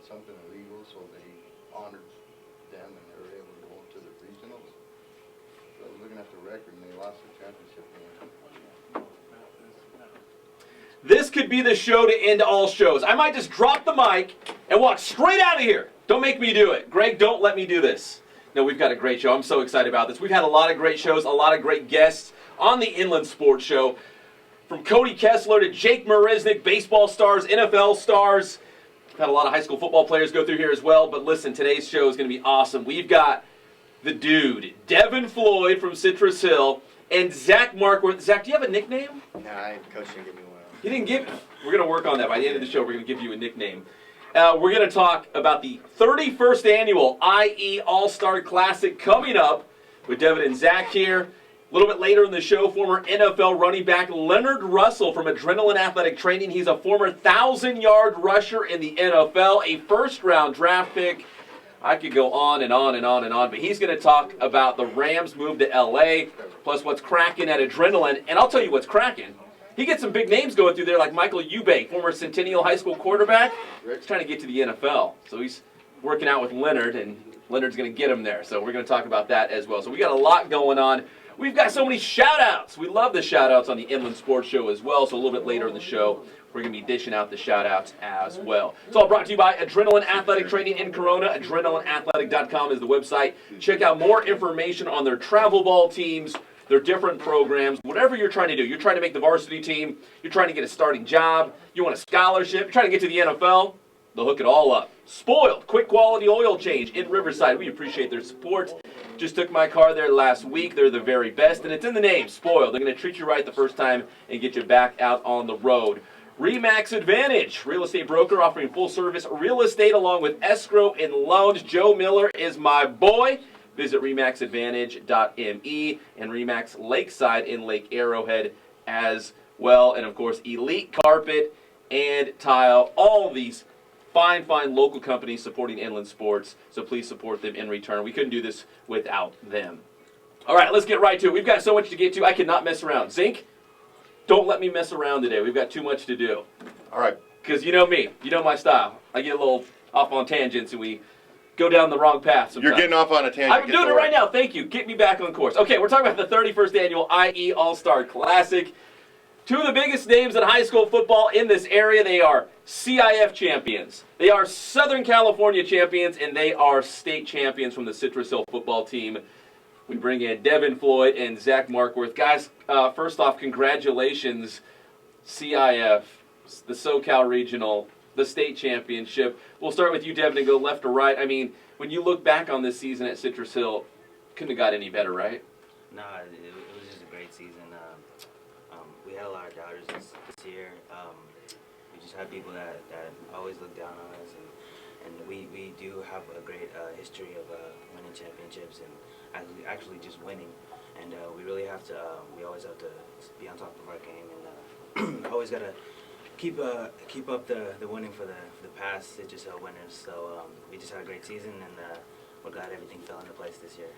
something illegal, so they honored them and they were able to go into the regionals. So I was looking at the record and they lost the championship game. This could be the show to end all shows. I might just drop the mic and walk straight out of here. Don't make me do it. Greg, don't let me do this. No, we've got a great show. I'm so excited about this. We've had a lot of great shows, a lot of great guests on the Inland Sports Show. From Cody Kessler to Jake Marisnick, baseball stars, NFL stars. We've had a lot of high school football players go through here as well. But listen, today's show is going to be awesome. We've got the dude, Devin Floyd from Citrus Hill, and Zach Warkworth. Zach, do you have a nickname? Nah, Coach didn't give me one. He didn't give it. We're going to work on that. By the end of the show, we're going to give you a nickname. We're going to talk about the 31st annual IE All-Star Classic coming up with Devin and Zach here. A little bit later in the show, former NFL running back Leonard Russell from Adrenaline Athletic Training. He's a former 1,000-yard rusher in the NFL, a first-round draft pick. I could go on and on and on and on, but he's going to talk about the Rams' move to L.A., plus what's cracking at Adrenaline. And I'll tell you what's cracking. He gets some big names going through there, like Michael Eubank, former Centennial high school quarterback. He's trying to get to the NFL. So he's working out with Leonard, and Leonard's going to get him there. So we're going to talk about that as well. So we got a lot going on. We've got so many shout-outs. We love the shout-outs on the Inland Sports Show as well. So a little bit later in the show, we're going to be dishing out the shout-outs as well. It's all brought to you by Adrenaline Athletic Training in Corona. AdrenalineAthletic.com is the website. Check out more information on their travel ball teams, their different programs, whatever you're trying to do. You're trying to make the varsity team. You're trying to get a starting job. You want a scholarship. You're trying to get to the NFL. They'll hook it all up. Spoiled, quick quality oil change in Riverside. We appreciate their support. Just took my car there last week. They're the very best, and it's in the name, Spoiled. They're going to treat you right the first time and get you back out on the road. RE/MAX Advantage, real estate broker offering full-service real estate along with escrow and loans. Joe Miller is my boy. Visit remaxadvantage.me and RE/MAX Lakeside in Lake Arrowhead as well. And, of course, Elite Carpet and Tile. All these fine local companies supporting inland sports. So please support them in return. We couldn't do this without them. All right, let's get right to it. We've got so much to get to. I cannot mess around. Zink, don't let me mess around today. We've got too much to do. All right. Because you know me. You know my style. I get a little off on tangents and we go down the wrong path sometimes. You're getting off on a tangent. I'm doing it right now. Thank you. Get me back on course. Okay, we're talking about the 31st annual IE All-Star Classic. Two of the biggest names in high school football in this area. They are CIF champions. They are Southern California champions, and they are state champions from the Citrus Hill football team. We bring in Devin Floyd and Zach Warkworth. Guys, first off, congratulations, CIF, the SoCal Regional, the state championship. We'll start with you, Devin, and go left to right. I mean, when you look back on this season at Citrus Hill, couldn't have got any better, right? No, it was just a great season. We had a lot of doubters this year. We just had people that always look down on us, and we do have a great history of winning championships and actually just winning. And we really have to. We always have to be on top of our game, and always gotta keep up the winning for the past Citrus Hill winners. So we just had a great season, and we're glad everything fell into place this year.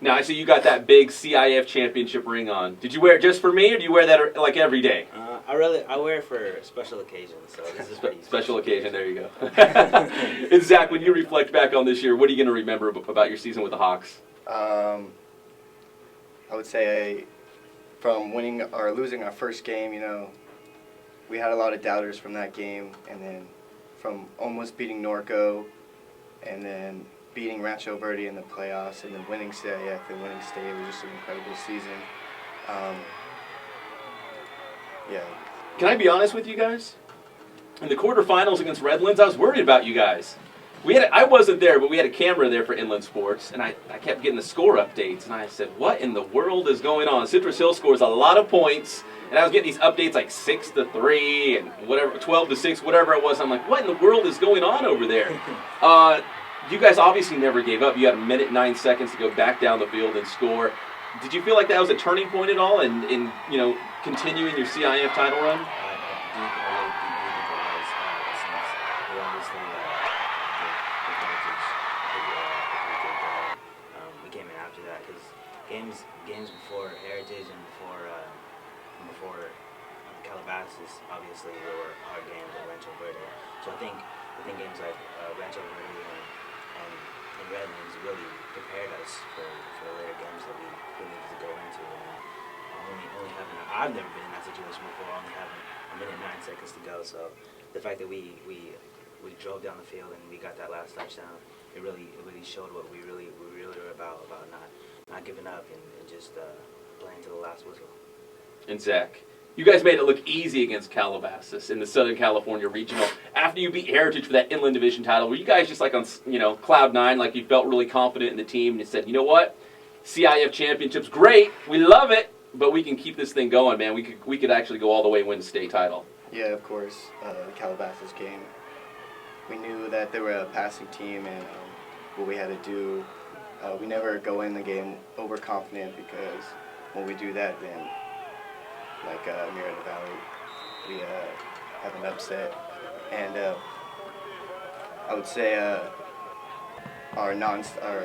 Now, I see you got that big CIF championship ring on. Did you wear it just for me, or do you wear that like every day? I wear it for special occasions, so this is pretty special occasion. There you go. And Zach, when you reflect back on this year, what are you going to remember about your season with the Hawks? I would say from winning or losing our first game, we had a lot of doubters from that game, and then from almost beating Norco, and then beating Rancho Verde in the playoffs, and then winning CIF and winning state. It was just an incredible season. Yeah. Can I be honest with you guys? In the quarterfinals against Redlands, I was worried about you guys. I wasn't there, but we had a camera there for Inland Sports, and I kept getting the score updates, and I said, what in the world is going on? Citrus Hill scores a lot of points, and I was getting these updates like 6-3 and whatever, 12-6, whatever it was. I'm like, what in the world is going on over there? You guys obviously never gave up. You had 1 minute and 9 seconds to go back down the field and score. Did you feel like that was a turning point at all in continuing your CIF title run? We came in after that because games before Heritage and before Calabasas, obviously, there were hard games at Rancho Verde. So I think I think games like Rancho Verde and Redlands really prepared us for the later games that we needed to go into. And only having, I've never been in that situation before, only having a minute 9 seconds to go. So the fact that we drove down the field and we got that last touchdown, it really showed what we really were about not giving up and just playing to the last whistle. And Zach, you guys made it look easy against Calabasas in the Southern California Regional. After you beat Heritage for that Inland Division title, were you guys just like on, cloud nine, like you felt really confident in the team and you said, you know what, CIF championship's great, we love it, but we can keep this thing going, man. We could actually go all the way and win the state title. Yeah, of course. The Calabasas game, we knew that they were a passing team and what we had to do. We never go in the game overconfident because when we do that, then like Miranda Valley, we have an upset. And I would say our non-running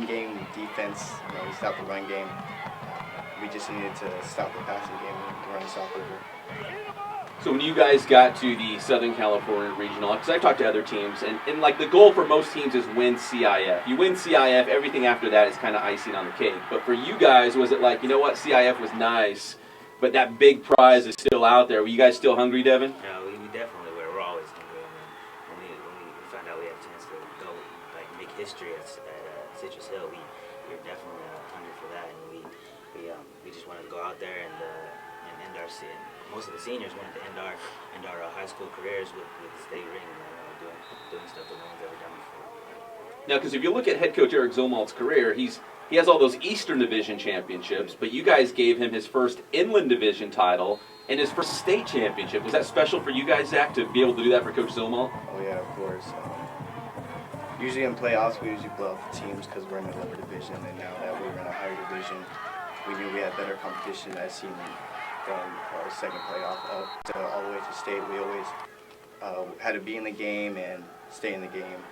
game defense, we stopped the run game. We just needed to stop the passing game and run stoppable. So when you guys got to the Southern California Regional, because I've talked to other teams, and like the goal for most teams is win CIF. You win CIF, everything after that is kind of icing on the cake. But for you guys, was it like, you know what, CIF was nice, but that big prize is still out there? Were you guys still hungry, Devin? Yeah, we definitely were. We're always hungry. I mean, when we found out we had a chance to go make history at Citrus Hill, we were definitely hungry for that, and we just wanted to go out there and end our season. Most of the seniors wanted to end our high school careers with the state ring, doing stuff that no one's ever done before. Now, because if you look at head coach Eric Zomalt's career, he has all those Eastern Division championships, but you guys gave him his first Inland Division title and his first state championship. Was that special for you guys, Zach, to be able to do that for Coach Zomalt? Oh yeah, of course. Usually in playoffs, we usually blow out the teams because we're in the lower division, and now that we're in a higher division, we knew we had better competition that season. From our second playoff up to all the way to state, we always had to be in the game and stay in the game.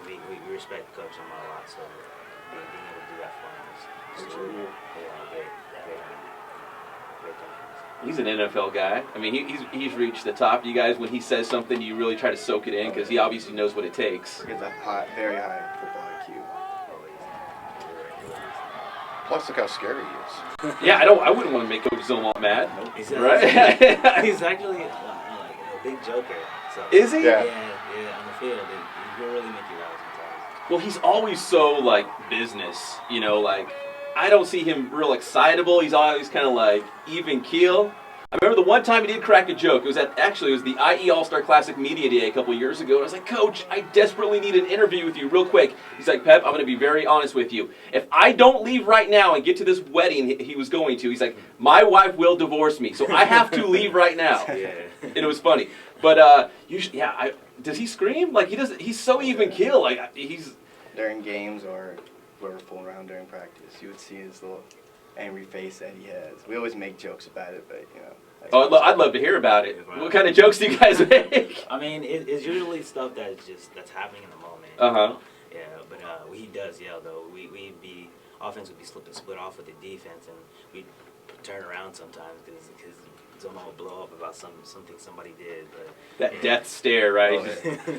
We respect Coach Zomalt a lot, so being able to do that for him is great thing. He's an NFL guy. I mean, he's reached the top. You guys, when he says something, you really try to soak it in because he obviously knows what it takes. He has a very high football IQ. Plus, look how scary he is. Yeah, I wouldn't want to make Coach Zomalt mad. Nope. Right? He's actually a big joker. So. Is he? Yeah. Yeah, on the field, he will really make you laugh sometimes. Well, he's always so, like, business, like, I don't see him real excitable. He's always kind of, like, even keel. I remember the one time he did crack a joke. It was the IE All-Star Classic Media Day a couple of years ago. And I was like, Coach, I desperately need an interview with you real quick. He's like, Pep, I'm going to be very honest with you. If I don't leave right now and get to this wedding he was going to, he's like, my wife will divorce me. So I have to leave right now. Yeah. And it was funny. But usually, does he scream? Like, he's so even keel. Like, he's... During games or we're fooling around during practice, you would see his little angry face that he has. We always make jokes about it, but Oh, I'd love to hear about it. What kind of jokes do you guys make? I mean, it's usually stuff that's happening in the moment. Yeah, but he does yell though. Offense would be split off with the defense, and we'd turn around sometimes because someone would blow up about something somebody did. But that death stare, right?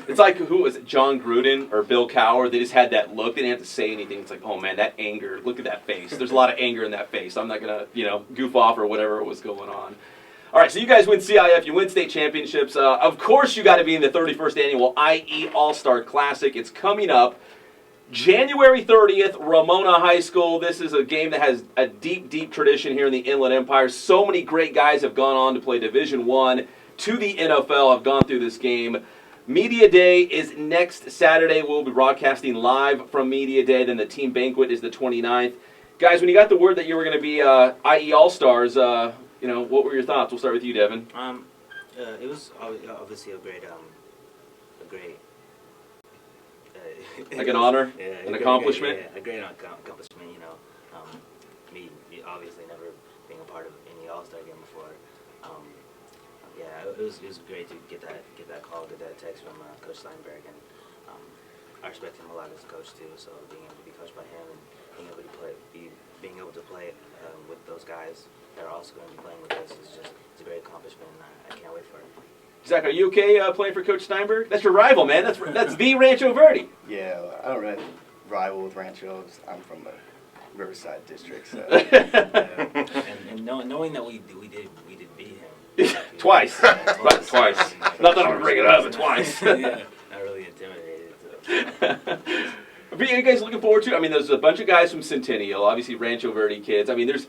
It's like, who was it, John Gruden or Bill Cowher? They just had that look. They didn't have to say anything. It's like, oh man, that anger. Look at that face. There's a lot of anger in that face. I'm not gonna, goof off or whatever was going on. All right, so you guys win CIF, you win state championships. Of course, you got to be in the 31st annual IE All-Star Classic. It's coming up January 30th, Ramona High School. This is a game that has a deep, deep tradition here in the Inland Empire. So many great guys have gone on to play Division I to the NFL, have gone through this game. Media Day is next Saturday. We'll be broadcasting live from Media Day. Then the team banquet is the 29th. Guys, when you got the word that you were going to be IE All-Stars, what were your thoughts? We'll start with you, Devin. It was obviously a great like an honor, yeah, an accomplishment. A great accomplishment. Me obviously never being a part of any All-Star game before. It was great to get that call, get that text from Coach Steinberg, and I respect him a lot as a coach too. So being able to be coached by him and being able to play with those guys that are also going to be playing with us it's a great accomplishment, and I can't wait for it. Zach, are you okay playing for Coach Steinberg? That's your rival, man. That's the Rancho Verde. Yeah, I don't really rival with Ranchos. I'm from the Riverside district, so. And knowing that we did beat him. Twice. Twice. Not that I'm gonna bring it up, but twice. Yeah, not really intimidated. So. Are you guys looking forward to? I mean, there's a bunch of guys from Centennial, obviously Rancho Verde kids. I mean, there's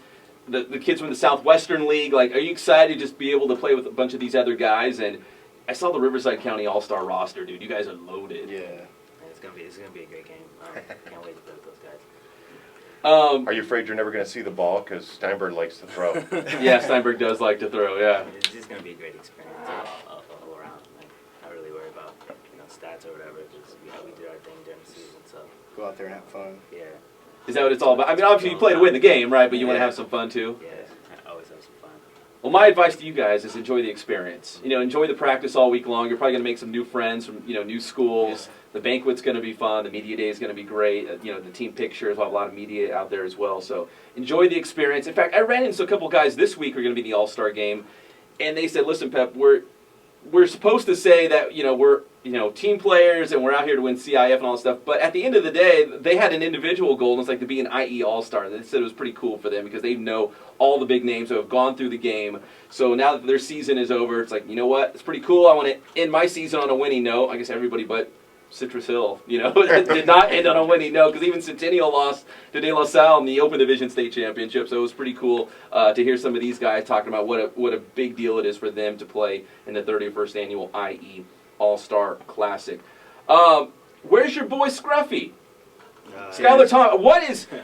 the kids from the Southwestern League. Like, are you excited to just be able to play with a bunch of these other guys? And I saw the Riverside County All-Star roster, dude. You guys are loaded. Yeah. It's gonna be a great game. Can't wait to play with those guys. Are you afraid you're never going to see the ball? Because Steinberg likes to throw. Yeah, Steinberg does like to throw, yeah. It's just gonna be a great experience all around. Like, not really worry about stats or whatever. Just we did our thing during the season, so Go out there and have fun. yeah. Is that what it's all about? I mean, obviously you play to win the game, right? But you want to have some fun too. Yeah, I always have some fun. Well, my advice to you guys is enjoy the experience. Enjoy the practice all week long. You're probably going to make some new friends from, new schools. Yeah. The banquet's going to be fun. The media day is going to be great. The team pictures, we'll have a lot of media out there as well. So enjoy the experience. In fact, I ran into a couple guys this week who are going to be in the All-Star game, and they said, listen, Pep, we're supposed to say that, we're, team players and we're out here to win CIF and all that stuff. But at the end of the day, they had an individual goal, and it's like to be an IE All-Star. And they said it was pretty cool for them because they know all the big names who have gone through the game. So now that their season is over, it's like, you know what? It's pretty cool. I want to end my season on a winning note. I guess everybody but Citrus Hill, did not end on a winning note because even Centennial lost to De La Salle in the Open Division State Championship. So it was pretty cool to hear some of these guys talking about what a big deal it is for them to play in the 31st Annual IE All-Star Classic. Where's your boy Scruffy? Skyler Thomas,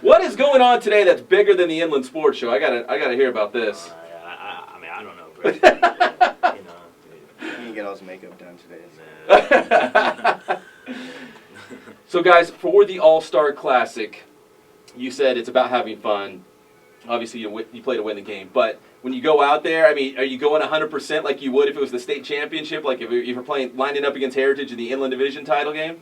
what is going on today that's bigger than the Inland Sports Show? I gotta hear about this. I mean, I don't know, bro. He didn't get all his makeup done today. So. So guys, for the All-Star Classic, you said it's about having fun. Obviously, you play to win the game, but when you go out there, I mean, are you going 100% like you would if it was the state championship? Like if you're lining up against Heritage in the Inland Division title game?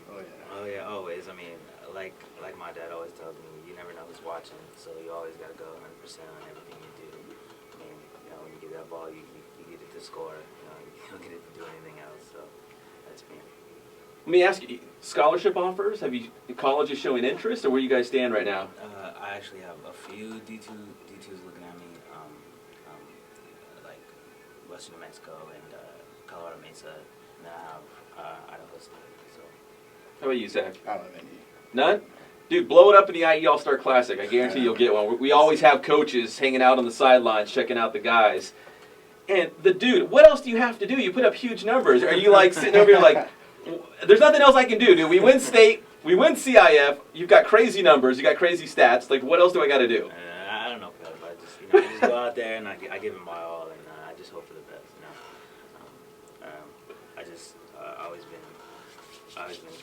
Oh yeah, always. I mean, like my dad always tells me, you never know who's watching, so you always got to go 100% on everything you do. I mean, when you get that ball, you get it to score. You don't get it to do anything else. So that's me. Let me ask you, scholarship offers? Have you colleges showing interest, or where you guys stand right now? I actually have a few D2s looking at me, like Western New Mexico and Colorado Mesa, and then I have Idaho State. So. How about you, Zach? I don't have any. None? Dude, blow it up in the IE All-Star Classic. I guarantee you'll get one. We always have coaches hanging out on the sidelines, checking out the guys. And what else do you have to do? You put up huge numbers. Are you like sitting over here like, there's nothing else I can do, dude. We win state, we win CIF, you've got crazy numbers, you got crazy stats. Like, what else do I got to do? I don't know, Pep. I just go out there and I give it my all, and I just hope for the best. I just always been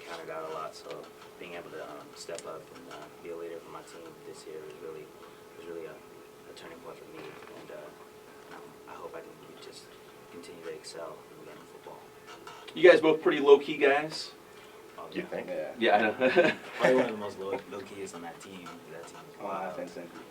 counted out a lot, so being able to step up and be a leader for my team this year was really a turning point for me, and I hope I can just continue to excel in the game of football. You guys both pretty low-key guys? You think? Yeah, I know. Probably one of the most low-keyest on that team. That team is wild.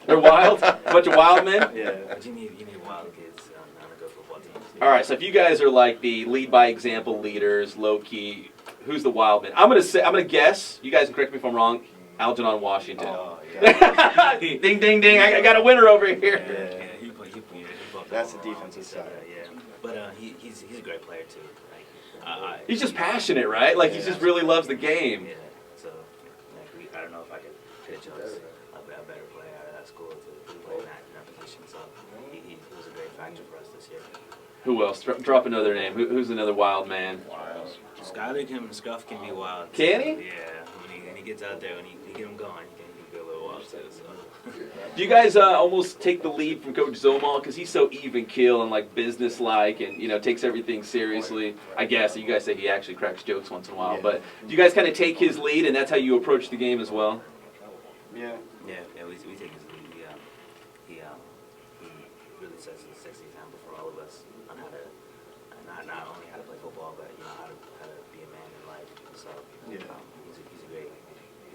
They're wild? A bunch of wild men? Yeah. But you need wild kids on a good football team. All right, so if you guys are like the lead-by-example leaders, low-key, who's the wild man? I'm gonna guess, you guys can correct me if I'm wrong, Algernon Washington. Oh, yeah. Ding, ding, ding, I got a winner over here. Yeah, he put That's the defensive side. Yeah, but he's a great player too. He's just passionate, right? Like, he just really loves the game. Yeah, so I don't know if I could chose a better player out of that school to play in that position. So he was a great factor for us this year. Who else? Drop another name. Who's another wild man? Skyler Scruff can be wild. Can he? Yeah, when he gets out there, when he get him going, he can be a little wild too. So. Do you guys almost take the lead from Coach Zomal because he's so even keel and like business-like and takes everything seriously? I guess you guys say he actually cracks jokes once in a while, but do you guys kind of take his lead and that's how you approach the game as well? Yeah, we take his lead. He really sets the example for all of us on how to not only how to play football, but how to be a man in life. So he's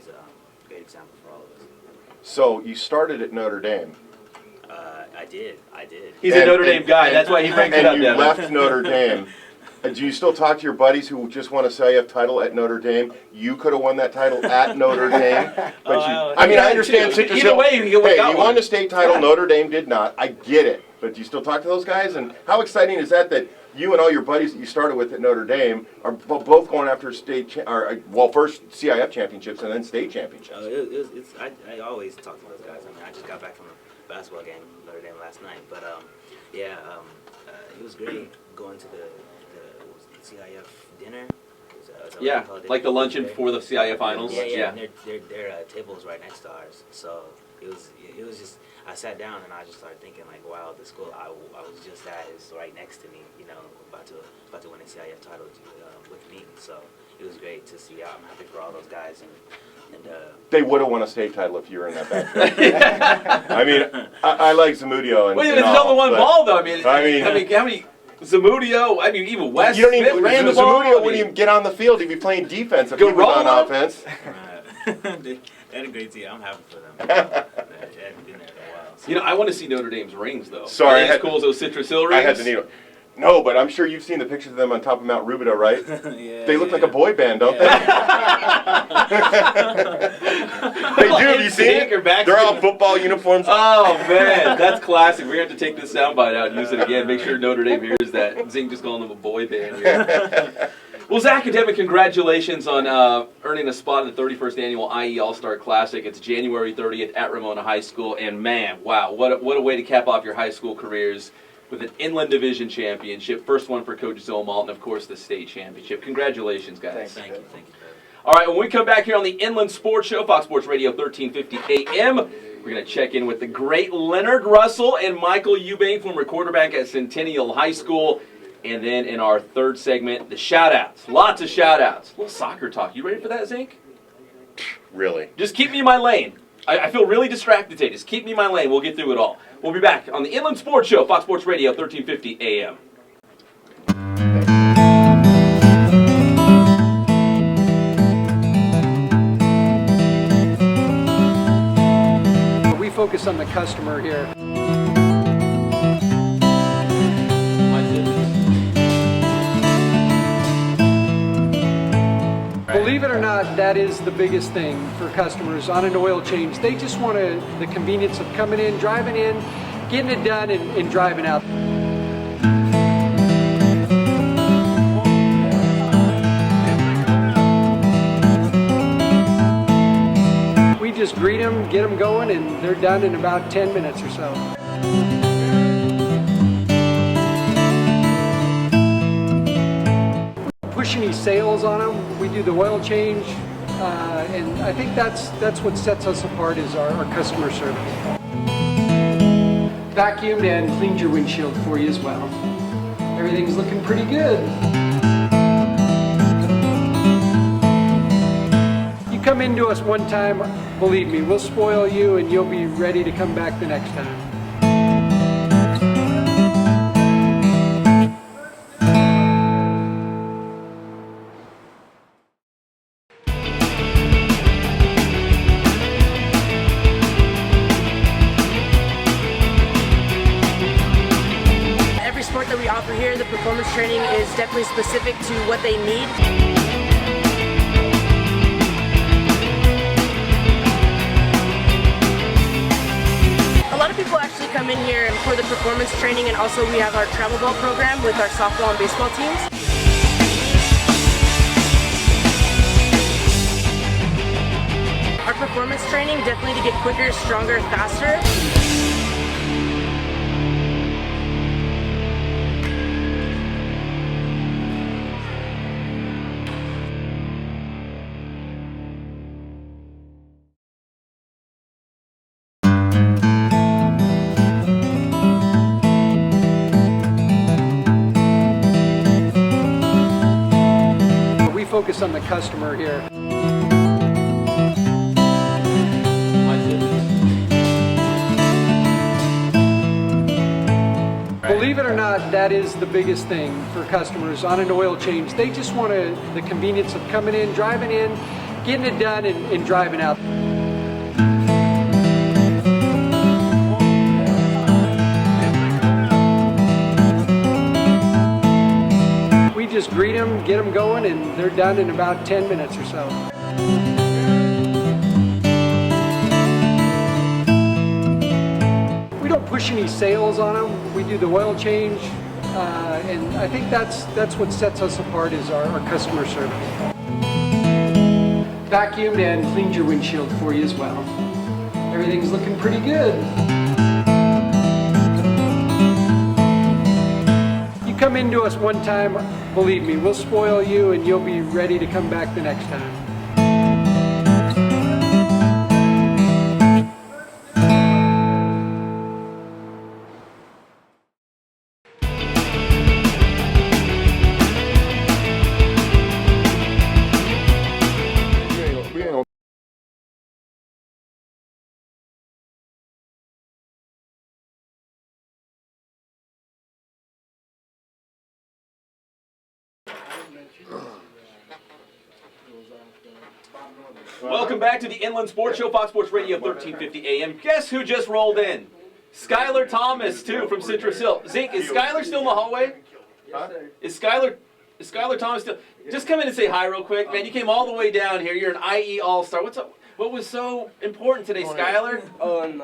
a great example for all of us. So you started at Notre Dame. I did. He's a Notre Dame guy. That's why he brings it up. And you left Notre Dame Do you still talk to your buddies who just won a CIF title at Notre Dame? You could have won that title at Notre Dame. But I mean, I understand Citrus Either Hill. way, you Hey, got you one. won the state title. Notre Dame did not. I get it. But do you still talk to those guys? And how exciting is that you and all your buddies that you started with at Notre Dame are both going after first CIF championships and then state championships? I always talk to those guys. I mean, I just got back from a basketball game Notre Dame last night. But it was great going to the CIF dinner. Is that Yeah, what they call it? like the luncheon before the CIF finals. Yeah. And their table was right next to ours, so it was just. I sat down and I just started thinking like, wow, the school I was just at is right next to me, you know, about to win a CIF title with me. So it was great to see. I'm happy for all those guys and. They would have won a state title if you were in that backfield. I mean, I like Zamudio and. Well, and there's all, only one but- ball though. I mean, I how many? Zamudio, I mean, even West You don't Smith even. ran the ball. Zamudio wouldn't even get on the field. He'd be playing defense if Go he was on roll him. offense. They had a great team. I'm happy for them. They hadn't been there in a while. So. You know, I want to see Notre Dame's rings though. Sorry, Are they as cool as those Citrus Hill rings? I had the needle. No, but I'm sure you've seen the pictures of them on top of Mount Rubidoux, right? Yeah, They look like a boy band, don't they? They do. Have you seen it? They're all football uniforms. Oh man, that's classic. We're gonna have to take this soundbite out and use it again. Make sure Notre Dame hears that. Zing just calling them a boy band here. Well, Zach and Devin, congratulations on earning a spot in the 31st annual IE All-Star Classic. It's January 30th at Ramona High School, and man, wow, what a way to cap off your high school careers with an Inland Division championship, first one for Coach Zomalt, and of course the state championship. Congratulations, guys. Thank you. All right, when we come back here on the Inland Sports Show, Fox Sports Radio 1350 AM, we're going to check in with the great Leonard Russell and Michael Eubank, former quarterback at Centennial High School. And then in our third segment, the shout-outs. Lots of shout-outs. A little soccer talk. You ready for that, Zink? Really? Just keep me in my lane. I feel really distracted today. Just keep me in my lane. We'll get through it all. We'll be back on the Inland Sports Show, Fox Sports Radio 1350 AM. We focus on the customer here. Believe it or not, that is the biggest thing for customers on an oil change. They just want the convenience of coming in, driving in, getting it done, and driving out. We just greet them, get them going, and they're done in about 10 minutes or so. Push any sales on them. We do the oil change, and I think that's what sets us apart is our customer service. Vacuumed and cleaned your windshield for you as well. Everything's looking pretty good. You come into us one time, believe me, we'll spoil you and you'll be ready to come back the next time. That we offer here, the performance training is definitely specific to what they need. A lot of people actually come in here for the performance training, and also we have our travel ball program with our softball and baseball teams. Our performance training definitely to get quicker, stronger, faster. Focus on the customer here. Believe it or not, that is the biggest thing for customers on an oil change. They just want the convenience of coming in, driving in, getting it done, and driving out. get them going, and they're done in about 10 minutes or so. We don't push any sales on them. We do the oil change, and I think that's what sets us apart is our customer service. Vacuumed and cleaned your windshield for you as well. Everything's looking pretty good. You come into us one time, believe me, we'll spoil you and you'll be ready to come back the next time. Welcome back to the Inland Sports Show, Fox Sports Radio, 1350 AM. Guess who just rolled in? Skyler Thomas, too, from Citrus Hill. Zeke, is Skyler still in the hallway? Huh? Is Skyler Thomas still? Just come in and say hi real quick. Man, you came all the way down here. You're an IE All-Star. What's up? What was so important today, Skyler? Oh, and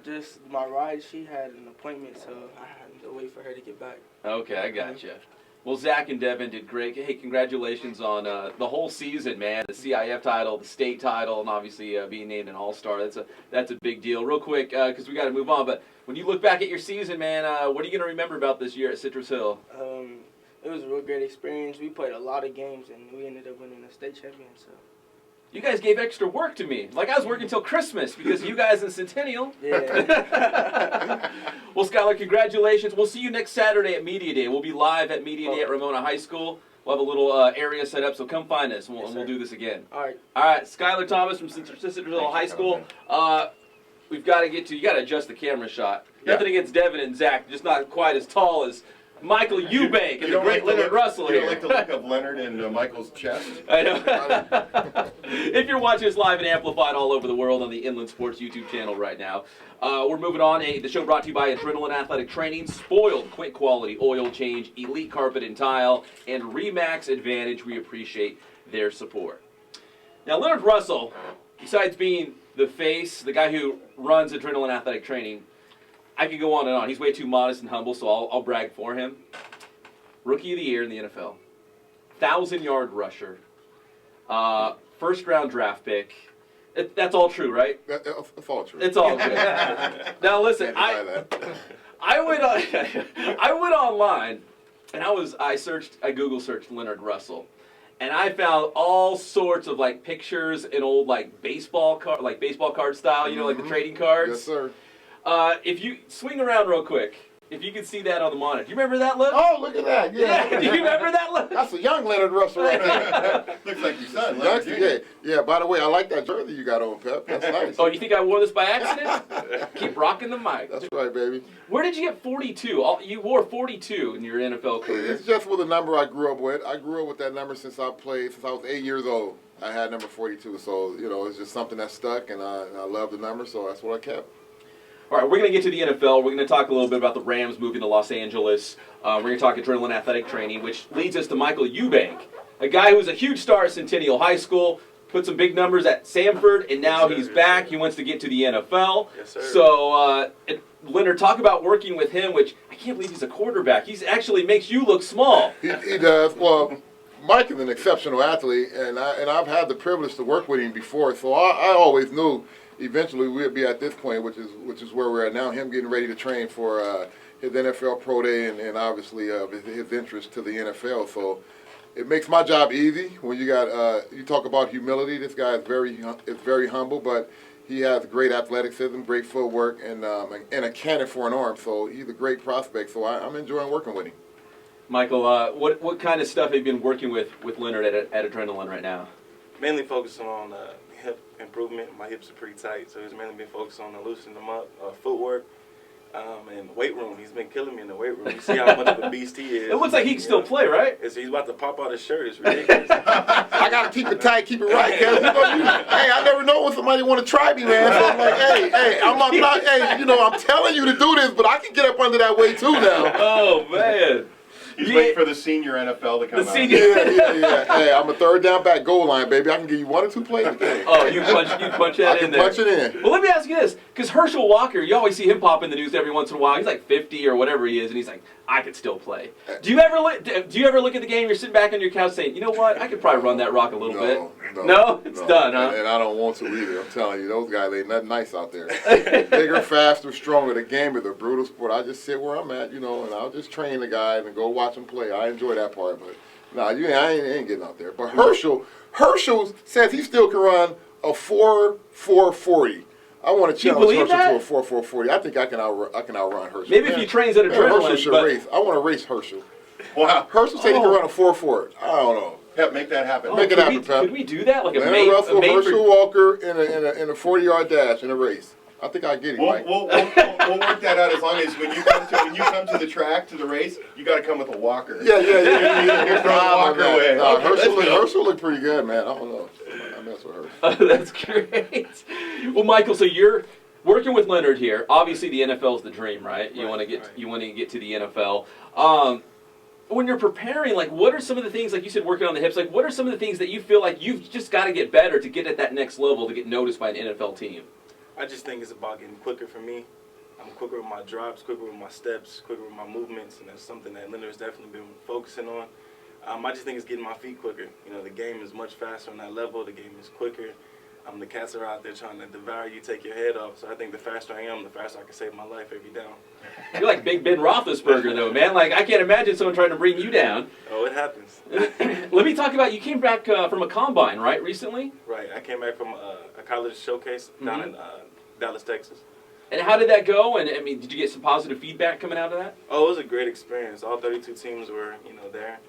just my ride, she had an appointment, so I had to wait for her to get back. Okay, I gotcha. Well, Zach and Devin did great. Hey, congratulations on the whole season, man. The CIF title, the state title, and obviously being named an All-Star. That's a big deal. Real quick, because we got to move on, but when you look back at your season, man, what are you going to remember about this year at Citrus Hill? It was a real great experience. We played a lot of games, and we ended up winning the state champion, so. You guys gave extra work to me. Like I was working until Christmas because of you guys in Centennial. Yeah. Well, Skyler, congratulations. We'll see you next Saturday at Media Day. We'll be live at Media Day at Ramona High School. We'll have a little area set up, so come find us, and we'll do this again. All right. All right, Skyler Thomas from Citrus Hill High School. We've got to get to, you got to adjust the camera shot. Yeah. Nothing against Devin and Zach, just not quite as tall as Michael Eubank and the great Leonard Russell You here. don't like the look of Leonard and Michael's chest? I know. If you're watching us live and amplified all over the world on the Inland Sports YouTube channel right now, we're moving on. The show brought to you by Adrenaline Athletic Training, Spoiled, Quick Quality Oil Change, Elite Carpet and Tile, and Remax Advantage. We appreciate their support. Now, Leonard Russell, besides being the face, the guy who runs Adrenaline Athletic Training, I could go on and on. He's way too modest and humble, so I'll brag for him. Rookie of the year in the NFL. 1,000-yard rusher. First-round draft pick. That's all true, right? That's all true. It's all true. Now listen, I went online and I Google searched Leonard Russell, and I found all sorts of like pictures in old like baseball card style, you know, like the trading cards. Yes, sir. If you swing around real quick, if you can see that on the monitor. Do you remember that look? Oh, look at that. Yeah. Do you remember that look? That's a young Leonard Russell right there. Looks like your son, Leonard Jr. Yeah, by the way, I like that jersey you got on, Pep. That's nice. Oh, you think I wore this by accident? Keep rocking the mic. That's right, baby. Where did you get 42? You wore 42 in your NFL career. It's just with a number I grew up with. I grew up with that number since I was 8 years old. I had number 42, so, you know, it's just something that stuck, and I love the number, so that's what I kept. All right, we're going to get to the NFL. We're going to talk a little bit about the Rams moving to Los Angeles. We're going to talk Adrenaline Athletic Training, which leads us to Michael Eubank, a guy who was a huge star at Centennial High School, put some big numbers at Samford, and now he's back. He wants to get to the NFL. Yes, sir. So, Leonard, talk about working with him, which I can't believe he's a quarterback. He actually makes you look small. He does. Well, Mike is an exceptional athlete, and I've had the privilege to work with him before, so I always knew eventually we'll be at this point, which is where we're at now, him getting ready to train for his NFL Pro Day and obviously his interest to the NFL. So it makes my job easy when you got you talk about humility. This guy is very humble, but he has great athleticism, great footwork, and a cannon for an arm. So he's a great prospect. So I'm enjoying working with him. Michael, what kind of stuff have you been working with Leonard at Adrenaline right now? Mainly focusing on hip improvement. My hips are pretty tight, so he's mainly been focused on loosening them up, footwork, and weight room. He's been killing me in the weight room. You see how much of a beast he is. It looks like he can still play, right? He's about to pop out his shirt. It's ridiculous. I gotta keep it tight, keep it right, cause hey, I never know when somebody want to try me, man. So I'm like, hey, I'm telling you to do this, but I can get up under that weight too now. Oh man. He's waiting for the senior NFL to come The out. senior- Yeah. Hey, I'm a third down back goal line, baby. I can give you 1 or 2 plays a game. Oh, you punch that I in can there. punch it in. Well, let me ask you this, because Herschel Walker, you always see him pop in the news every once in a while. He's like 50 or whatever he is, and he's like, I could still play. Do you ever look at the game? You're sitting back on your couch saying, you know what? I could probably run that rock a little bit. No, it's done, huh? And I don't want to either. I'm telling you, those guys ain't nothing nice out there. Bigger, faster, stronger. The game is a brutal sport. I just sit where I'm at, and I'll just train the guys and go watch them play. I enjoy that part, but I ain't getting out there. But Herschel says he still can run a 4.40. I want to challenge believe Herschel that? to a 4.40. I think I can outrun Herschel. Maybe if he trains at Herschel adrenaline, should but race. I want to race Herschel. Wow. Herschel said he can run a 4.40. I don't know. Pep, make that happen. Make it happen, Pep. Could we do that? Like a Leonard Russell, made Herschel Walker in a 40-yard dash in a race. I think I get it, Mike. We'll work that out as long as when you come to the track, to the race, you got to come with a walker. Yeah. You're throwing the walker away. Nah, Okay, let's go. Herschel looked pretty good, man. I don't know. I mess with Herschel. That's great. Well, Michael, so you're working with Leonard here. Obviously, the NFL is the dream, right? You want to get to the NFL. When you're preparing, like, what are some of the things, like you said, working on the hips? Like, what are some of the things that you feel like you've just got to get better to get at that next level to get noticed by an NFL team? I just think it's about getting quicker for me. I'm quicker with my drops, quicker with my steps, quicker with my movements, and that's something that Leonard has definitely been focusing on. I just think it's getting my feet quicker. The game is much faster on that level. The game is quicker. The cats are out there trying to devour you, take your head off. So I think the faster I am, the faster I can save my life every down. You're like Big Ben Roethlisberger, though, man. Like, I can't imagine someone trying to bring you down. Oh, it happens. Let me talk about, you came back from a combine, right, recently? Right. I came back from a college showcase down in Dallas, Texas. And how did that go? And, I mean, did you get some positive feedback coming out of that? Oh, it was a great experience. All 32 teams were, there.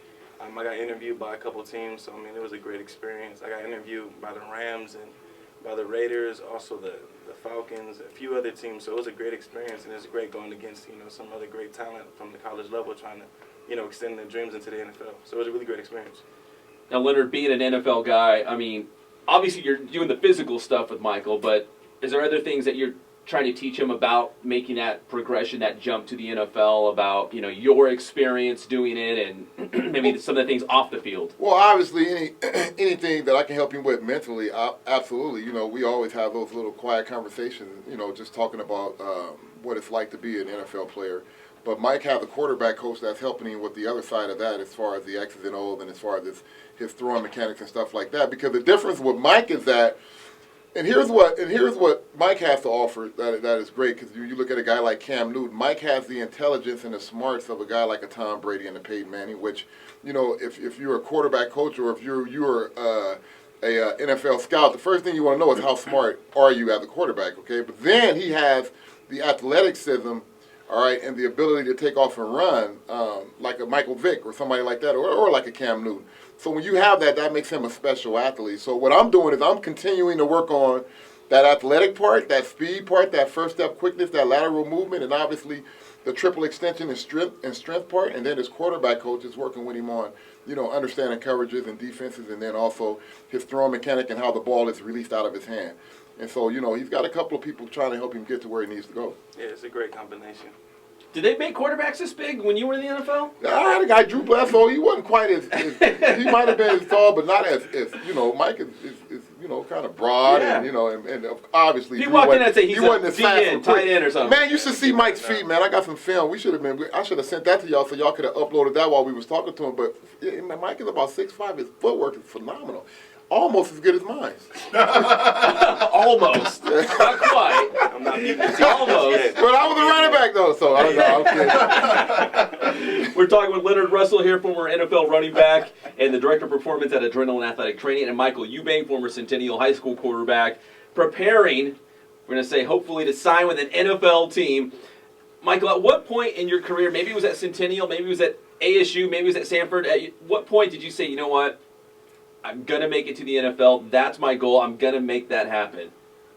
I got interviewed by a couple teams, so, it was a great experience. I got interviewed by the Rams and by the Raiders, also the Falcons, a few other teams. So it was a great experience, and it's great going against, some other great talent from the college level trying to, extend their dreams into the NFL. So it was a really great experience. Now, Leonard, being an NFL guy, obviously you're doing the physical stuff with Michael, but is there other things that you're trying to teach him about making that progression, that jump to the NFL, about, your experience doing it and maybe some of the things off the field? Well, obviously, anything that I can help him with mentally, absolutely. We always have those little quiet conversations, just talking about what it's like to be an NFL player. But Mike has a quarterback coach that's helping him with the other side of that as far as the X's and O's and as far as his throwing mechanics and stuff like that. Because the difference with Mike is that, and here's what Mike has to offer that is great, because you look at a guy like Cam Newton. Mike has the intelligence and the smarts of a guy like a Tom Brady and a Peyton Manning, which, if you're a quarterback coach or if you're a NFL scout, the first thing you want to know is how smart are you as a quarterback, okay? But then he has the athleticism, all right, and the ability to take off and run like a Michael Vick or somebody like that, or like a Cam Newton. So when you have that makes him a special athlete. So what I'm doing is I'm continuing to work on that athletic part, that speed part, that first step quickness, that lateral movement, and obviously the triple extension and strength part. And then his quarterback coach is working with him on, understanding coverages and defenses, and then also his throwing mechanic and how the ball is released out of his hand. And so, he's got a couple of people trying to help him get to where he needs to go. Yeah, it's a great combination. Did they make quarterbacks this big when you were in the NFL? I had a guy, Drew Bledsoe. He wasn't quite as he might have been as tall, but not as Mike is kind of broad, yeah. and obviously He walked in and said he's wasn't a as fast DN, and quick. tight end or something. Man, you should see Mike's feet, man. I got some film. I should have sent that to y'all so y'all could have uploaded that while we was talking to him. But Mike is about 6'5". His footwork is phenomenal. Almost as good as mine. Almost. Not quite. I'm not beating the team. Almost. But I was a running back, though, so I'm kidding. We're talking with Leonard Russell here, former NFL running back and the Director of Performance at Adrenaline Athletic Training, and Michael Eubank, former Centennial High School quarterback, preparing, we're going to say, hopefully to sign with an NFL team. Michael, at what point in your career, maybe it was at Centennial, maybe it was at ASU, maybe it was at Sanford, at what point did you say, you know what, I'm going to make it to the NFL. That's my goal. I'm going to make that happen.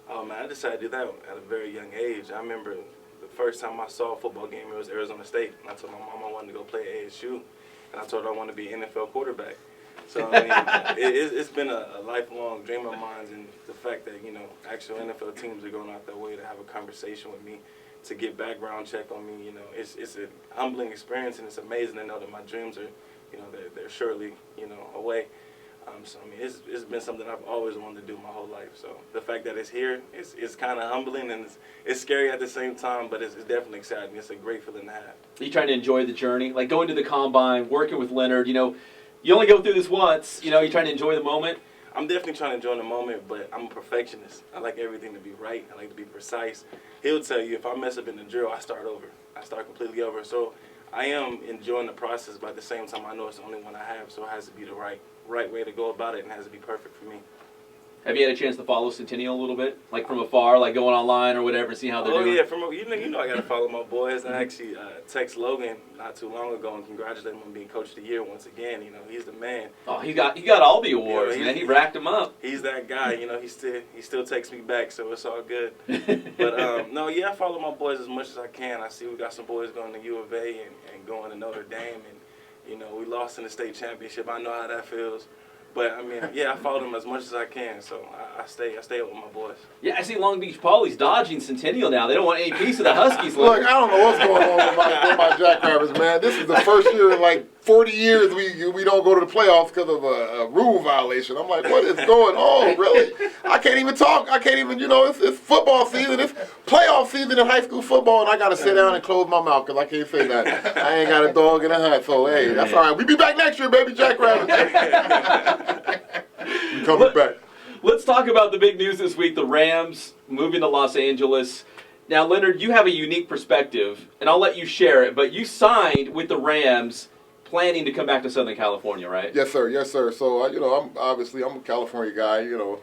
Oh, man, I decided to do that at a very young age. I remember the first time I saw a football game, it was Arizona State. And I told my mom I wanted to go play at ASU. And I told her I wanted to be an NFL quarterback. So, it's been a lifelong dream of mine. And the fact that, actual NFL teams are going out their way to have a conversation with me to get background check on me. You know, it's a humbling experience, and it's amazing to know that my dreams are, you know, they're surely, you know, away. So I mean, it's been something I've always wanted to do my whole life. So the fact that it's here, it's kind of humbling, and it's scary at the same time, but it's definitely exciting. It's a great feeling to have. Are you trying to enjoy the journey? Like going to the combine, working with Leonard, you know, you only go through this once, you know, you're trying to enjoy the moment? I'm definitely trying to enjoy the moment, but I'm a perfectionist. I like everything to be right. I like to be precise. He'll tell you if I mess up in the drill, I start over. I start completely over. So I am enjoying the process, but at the same time, I know it's the only one I have, so it has to be the right way to go about it, and it has to be perfect for me. Have you had a chance to follow Centennial a little bit, like from afar, like going online or whatever, see how they're doing? Oh yeah, you know I gotta follow my boys. I actually text Logan not too long ago and congratulate him on being Coach of the Year once again. You know, he's the man. Oh, he got all the awards, man. He racked them up. He's that guy. You know, he still takes me back, so it's all good. But no, yeah, I follow my boys as much as I can. I see we got some boys going to U of A and going to Notre Dame, and you know, we lost in the state championship. I know how that feels. But I mean, yeah, I follow them as much as I can, so I stay up with my boys. Yeah, I see Long Beach Paulie's dodging Centennial now. They don't want any piece of the Huskies. Look, I don't know what's going on with my Jackrabbits, man. This is the first year in like 40 years we don't go to the playoffs because of a rule violation. I'm like, what is going on, really? I can't even talk. I can't even, you know, it's football season. It's playoff season in high school football, and I got to sit down and close my mouth because I can't say that. I ain't got a dog in the hunt, so hey, that's all right. We be back next year, baby, Jackrabbits. We coming back. Let's talk about the big news this week, the Rams moving to Los Angeles. Now, Leonard, you have a unique perspective, and I'll let you share it, but you signed with the Rams planning to come back to Southern California, right? Yes, sir. Yes, sir. So, you know, I'm a California guy, you know,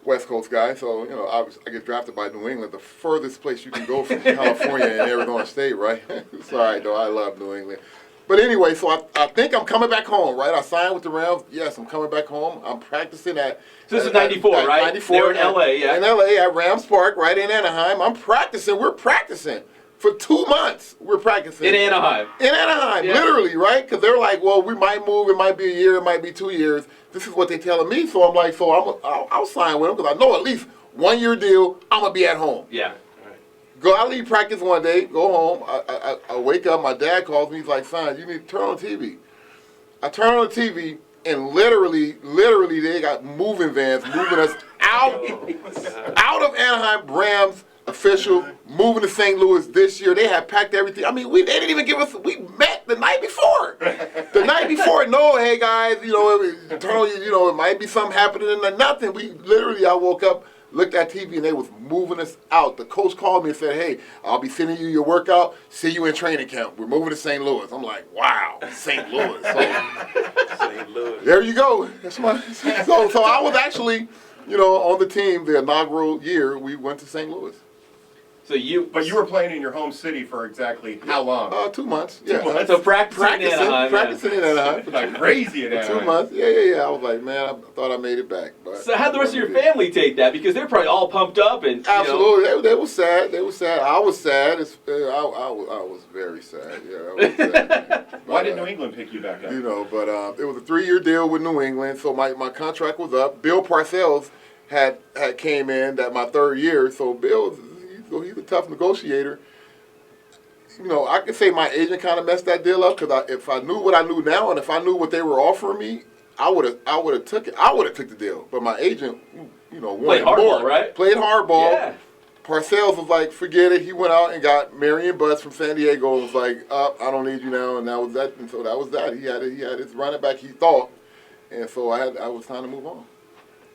West Coast guy. So, you know, I get drafted by New England, the furthest place you can go from California and Arizona State, right? It's all right, though. I love New England. But anyway, so I think I'm coming back home, right? I signed with the Rams. Yes, I'm coming back home. I'm practicing at... So this is 94, right? 94. They were in L.A., yeah. In L.A. at Rams Park, right in Anaheim. I'm practicing. We're practicing. For 2 months, we're practicing. In Anaheim. In Anaheim, yeah. Literally, right? Because they're like, well, we might move. It might be a year. It might be 2 years. This is what they're telling me. So I'm like, I'll sign with them because I know at least 1 year deal, I'm going to be at home. Yeah. I leave practice one day, go home. I wake up. My dad calls me. He's like, son, you need to turn on the TV. I turn on the TV, and literally, they got moving vans moving us out of Anaheim. Rams official moving to St. Louis this year. They had packed everything. I mean, they didn't even give us. We met the night before. The night before, no, hey guys, you know, it might be something happening and nothing. I woke up. Looked at TV and they was moving us out. The coach called me and said, hey, I'll be sending you your workout. See you in training camp. We're moving to St. Louis. I'm like, wow, St. Louis. St. Louis. There you go. That's my. So I was actually, you know, on the team the inaugural year. We went to St. Louis. But you were playing in your home city for exactly how long? 2 months. Yeah. 2 months. So practicing in Anaheim. Practicing in Anaheim. Like crazy in Anaheim. 2 months. Yeah. I was like, man, I thought I made it back. But so how'd the rest of your family take that? Because they're probably all pumped up and absolutely. You know. They were sad. I was sad. I was very sad. Yeah. I was sad. Why did New England pick you back up? You know, but it was a 3-year deal with New England, so my contract was up. Bill Parcells had came in that my 3rd year, so Bill. He's a tough negotiator. You know, I could say my agent kind of messed that deal up because if I knew what I knew now and if I knew what they were offering me, I would have took it. I would have took the deal. But my agent, you know, wanted more. Hardball, right? Played hardball. Yeah. Parcells was like, forget it. He went out and got Marion Butts from San Diego and was like, I don't need you now. And that was that. And so that was that. He had his running back. He thought, and so I was time to move on.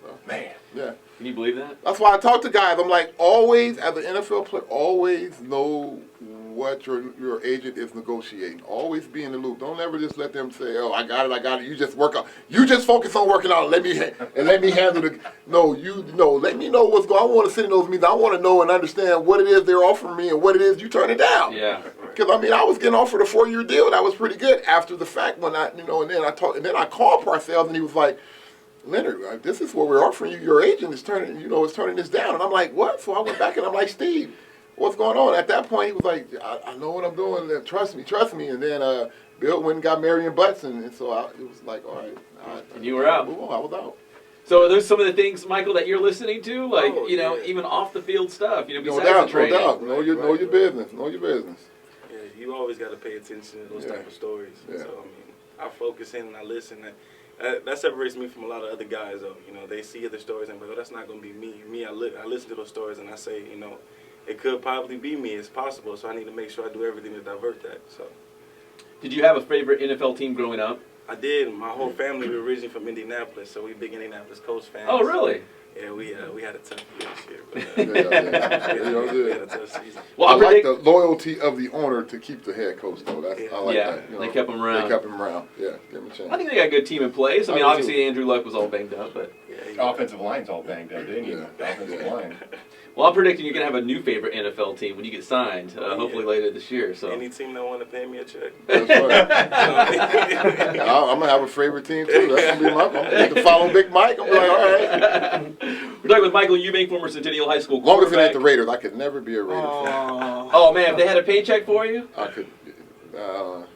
So, man. Yeah. Can you believe that? That's why I talk to guys. I'm like, always, as an NFL player, always know what your agent is negotiating. Always be in the loop. Don't ever just let them say, oh, I got it. You just work out. You just focus on working out. Let me handle the. No, let me know what's going on. I want to sit in those meetings. I want to know and understand what it is they're offering me and what it is you turn it down. Yeah. Because, I mean, I was getting offered a 4-year deal. That was pretty good after the fact when and then I called Parcells and he was like, Leonard, this is what we're offering you. Your agent is turning this down. And I'm like, what? So I went back and I'm like, Steve, what's going on? At that point, he was like, I know what I'm doing. Trust me. And then Bill went and got Marion Butts, and so it was like, all right. And you were out. Move on. I was out. So are those some of the things, Michael, that you're listening to? Like, Oh, you know, yeah. even off the field stuff, you know, No besides doubt, the training. no doubt. Know your business. Know your business. Yeah, you always got to pay attention to those Yeah. type of stories. Yeah. So, I mean, I focus in and I listen. That separates me from a lot of other guys, though. You know, they see other stories and go, oh, that's not going to be me. I listen to those stories and I say, you know, it could probably be me. It's possible. So I need to make sure I do everything to divert that. So. Did you have a favorite NFL team growing up? I did. My whole family, we're originally from Indianapolis, so we big Indianapolis Colts fans. Oh, really? Yeah, we had a tough year this year. But, we had a tough season. Well, I like the loyalty of the owner to keep the head coach, though. I like Yeah, that. You know, they kept him around. They kept him around. Yeah, give him a chance. I think they got a good team in place. I mean, I do obviously too. Andrew Luck was all banged up, but Offensive line's all banged up, didn't you? Yeah. The offensive line. well, I'm predicting you're gonna have a new favorite NFL team when you get signed, hopefully later this year. So Any team that want to pay me a check. That's right. I'm gonna have a favorite team too. That's gonna be I'm gonna get to follow Big Mike. I'm like, all right. We're talking with Michael Eubank, former Centennial High School As long as it quarterback. ain't the Raiders, I could never be a Raider fan. Oh man, if they had a paycheck for you, I could.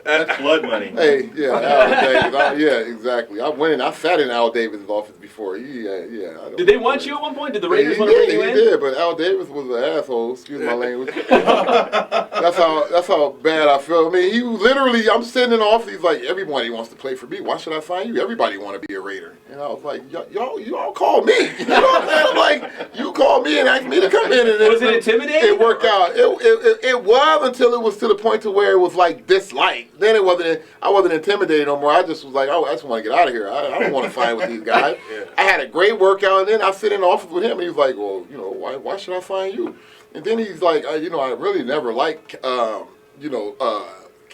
That's blood money. Hey, yeah, Al Davis. Yeah, exactly. I sat in Al Davis' office before. did they want you at one point? Did the Raiders He want to bring did, you he in? did, but Al Davis was an asshole. Excuse my language. That's how bad I felt. I mean, he literally. I'm sitting in the office. He's like, everybody wants to play for me. Why should I sign you? Everybody want to be a Raider. And I was like, y'all call me. You know what I'm saying? I'm like, you call me and ask me to come in. And Was it intimidating? It worked out. It was until it was to the point to where it was like dislike. Then it wasn't. I wasn't intimidated no more. I just was like, oh, I just want to get out of here. I don't want to fight with these guys. Yeah. I had a great workout, and then I sit in the office with him, and he's like, well, you know, why should I find you? And then he's like, I really never liked,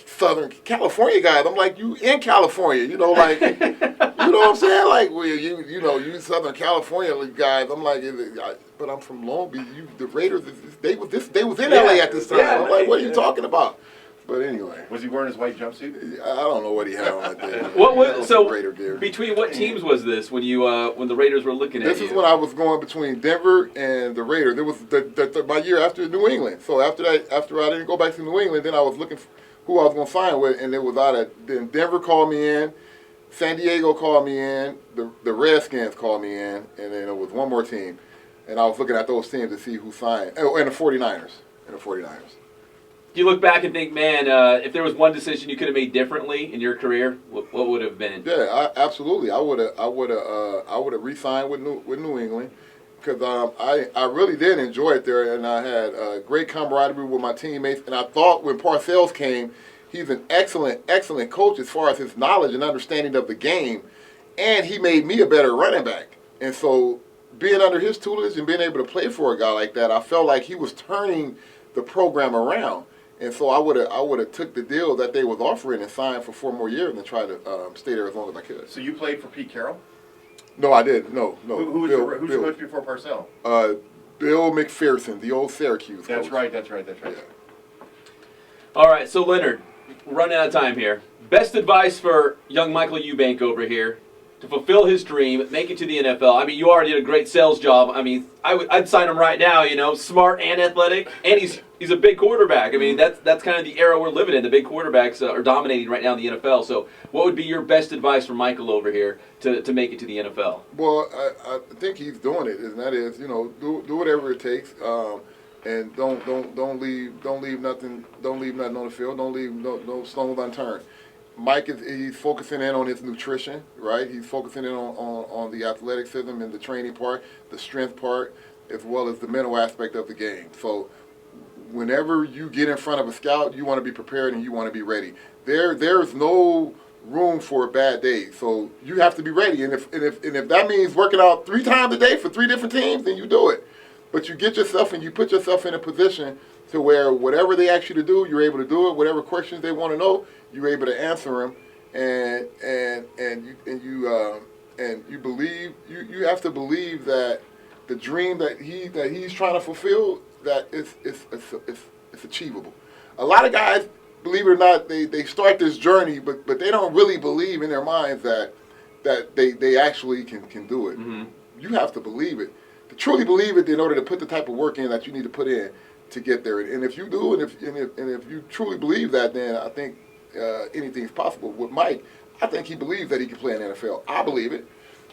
Southern California guys. I'm like, you in California, you know, like, you know what I'm saying? Like, well, you Southern California guys. I'm like, but I'm from Long Beach. The Raiders, they was in LA at this time. Yeah, I'm like, what are you talking about? But anyway, Was he wearing his white jumpsuit? I don't know what he had on that day. Raider gear. Between what teams was this when you when the Raiders were looking at you? This is when I was going between Denver and the Raiders. It was my year after New England. So after I didn't go back to New England, then I was looking for who I was going to sign with, and it was then Denver called me in, San Diego called me in, the Redskins called me in, and then it was one more team. And I was looking at those teams to see who signed. Oh, and the 49ers. Do you look back and think, man, if there was one decision you could have made differently in your career, what would it have been? Yeah, absolutely. I would have re-signed with New England because I really did enjoy it there, and I had great camaraderie with my teammates. And I thought when Parcells came, he's an excellent coach as far as his knowledge and understanding of the game, and he made me a better running back. And so being under his tutelage and being able to play for a guy like that, I felt like he was turning the program around. And so I would have took the deal that they was offering and signed for 4 more years and tried to stay there as long as I could. So you played for Pete Carroll? No, I didn't. No. Who's your coach before Parcells? Bill McPherson, the old Syracuse coach. That's right. Yeah. All right, so Leonard, we're running out of time here. Best advice for young Michael Eubank over here to fulfill his dream, make it to the NFL. I mean, you already did a great sales job. I mean, I'd sign him right now. You know, smart and athletic, and he's a big quarterback. I mean, that's kind of the era we're living in. The big quarterbacks are dominating right now in the NFL. So, what would be your best advice for Michael over here to make it to the NFL? Well, I think he's doing it, and that is, do whatever it takes, and don't leave nothing on the field. Don't leave no stones unturned. Mike he's focusing in on his nutrition, right? He's focusing in on the athleticism and the training part, the strength part, as well as the mental aspect of the game. So whenever you get in front of a scout, you want to be prepared and you want to be ready. There's no room for a bad day, so you have to be ready. And if that means working out 3 times a day for 3 different teams, then you do it. But you get yourself and you put yourself in a position to where whatever they ask you to do, you're able to do it. Whatever questions they want to know, you're able to answer them, and you believe you have to believe that the dream that he's trying to fulfill, that it's achievable. A lot of guys, believe it or not, they start this journey, but they don't really believe in their minds that they actually can do it. Mm-hmm. You have to believe it, to truly believe it, in order to put the type of work in that you need to put in to get there. And if you do, and if you truly believe that, then I think anything's possible. With Mike, I think he believes that he can play in the NFL. I believe it.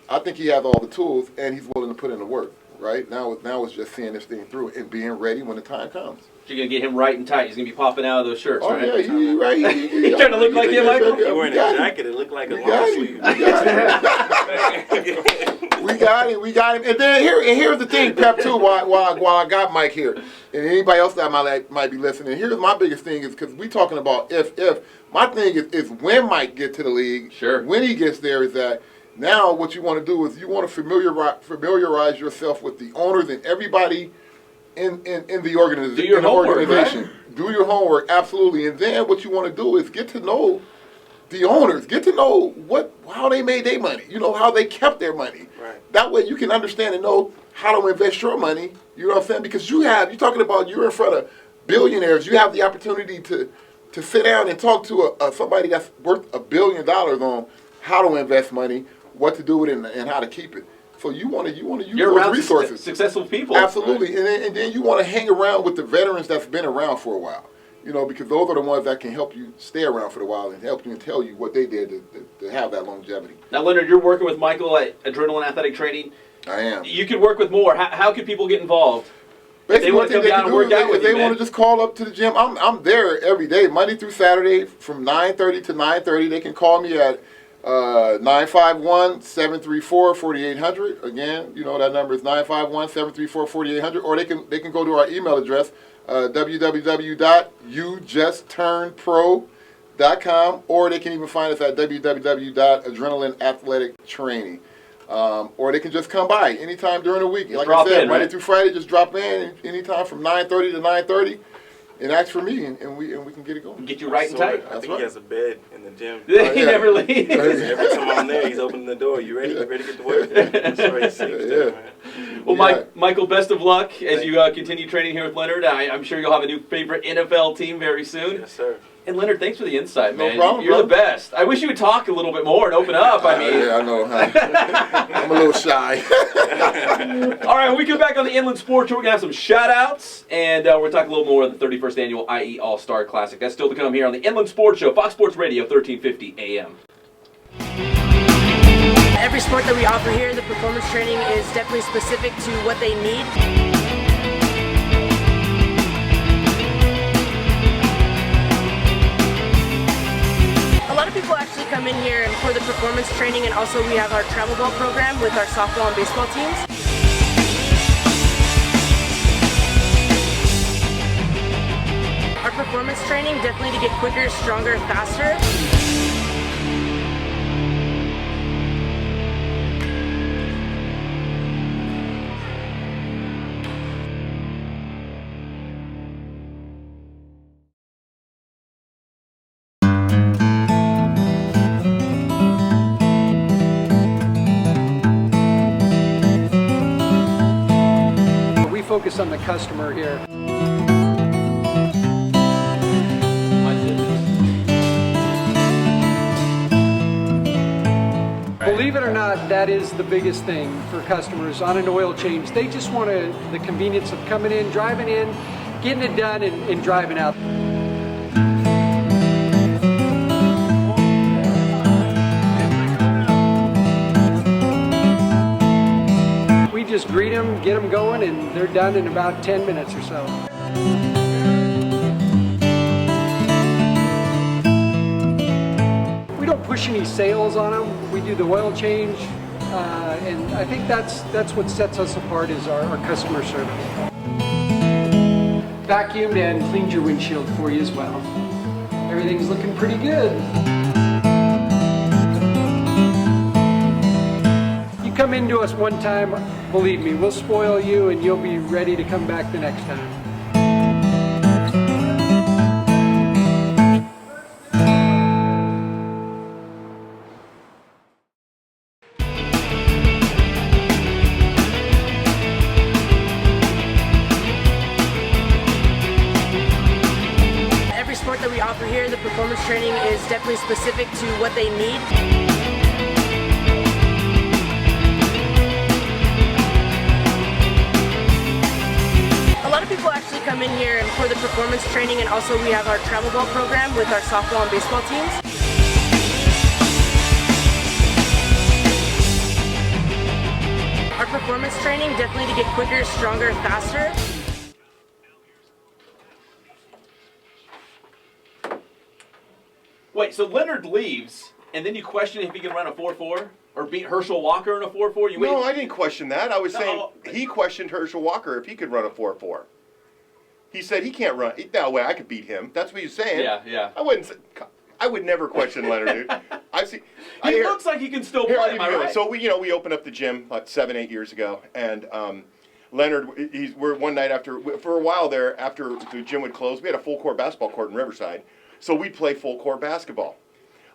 I think he has all the tools, and he's willing to put in the work. Right now it's just seeing this thing through and being ready when the time comes. You're going to get him right and tight. He's going to be popping out of those shirts, Oh right? yeah, you right. You trying to look like him, Michael? You're wearing a jacket. It looked like a long sleeve. We got him. And then here's the thing, Pep, too, while I got Mike here, and anybody else that might be listening, here's my biggest thing is because we talking about if. My thing is when Mike get to the league, sure. When he gets there is that now what you want to do is you want to familiarize yourself with the owners and everybody in the organization. Do your homework, right? Do your homework, absolutely. And then what you want to do is get to know the owners, get to know how they made their money, how they kept their money. Right. That way you can understand and know how to invest your money, you know what I'm saying? Because you're talking about you're in front of billionaires, you have the opportunity to sit down and talk to somebody that's worth $1 billion on how to invest money, what to do with it, and how to keep it. So you want to use those resources. Successful people. Absolutely, right. and then you want to hang around with the veterans that's been around for a while. Because those are the ones that can help you stay around for a while and help you and tell you what they did to have that longevity. Now, Leonard, you're working with Michael at Adrenaline Athletic Training. I am. You could work with more. How could people get involved? Basically, they want to come down and work out with you, they want to just call up to the gym. I'm there every day, Monday through Saturday, from 9:30 to 9:30. They can call me at 951-734-4800. Again, that number is 951-734-4800. Or they can go to our email address, www.youjustturnedpro.com, or they can even find us at www.adrenalineathletictraining. Or they can just come by anytime during the week. Like I said, Monday through Friday, just drop in anytime from 9:30 to 9:30 and ask for me, and we can get it going. Get you right and tight. I think he has a bed in the gym. He never leaves. Every time I'm there, he's opening the door. You ready? You ready to get to work? That's where he sleeps there, man. Well, Michael, best of luck as you continue training here with Leonard. I'm sure you'll have a new favorite NFL team very soon. Yes, sir. And Leonard, thanks for the insight, man. No problem, You're the best. I wish you would talk a little bit more and open up. I mean, yeah, I know. I'm a little shy. All right, when we come back on the Inland Sports Show, we're going to have some shout-outs, and we're going to talk a little more of the 31st Annual IE All-Star Classic. That's still to come here on the Inland Sports Show, Fox Sports Radio, 1350 AM. Every sport that we offer here, the performance training is definitely specific to what they need. A lot of people actually come in here for the performance training, and also we have our travel ball program with our softball and baseball teams. Our performance training definitely to get quicker, stronger, faster. Focus on the customer here. Believe it or not, that is the biggest thing for customers on an oil change. They just want the convenience of coming in, driving in, getting it done, and driving out. Just greet them, get them going, and they're done in about 10 minutes or so. We don't push any sales on them. We do the oil change, and I think that's what sets us apart is our customer service. Vacuumed and cleaned your windshield for you as well. Everything's looking pretty good. Come into us one time, believe me, we'll spoil you and you'll be ready to come back the next time. Every sport that we offer here, the performance training is definitely specific to what they need. People actually come in here for the performance training, and also we have our travel ball program with our softball and baseball teams. our performance training definitely to get quicker, stronger, faster. Wait, so Leonard leaves, and then you question if he can run a 4.4 or beat Herschel Walker in a 4.4? You No, wait. I didn't question that. I was saying No. he questioned Herschel Walker if he could run a 4.4. He said he can't run. No way, I could beat him. That's what he's saying. Yeah. I would never question Leonard, dude. He looks like he can still play, am I right? So we opened up the gym like 7-8 years ago, and Leonard, we're one night for a while there, after the gym would close, we had a full court basketball court in Riverside, so we'd play full court basketball.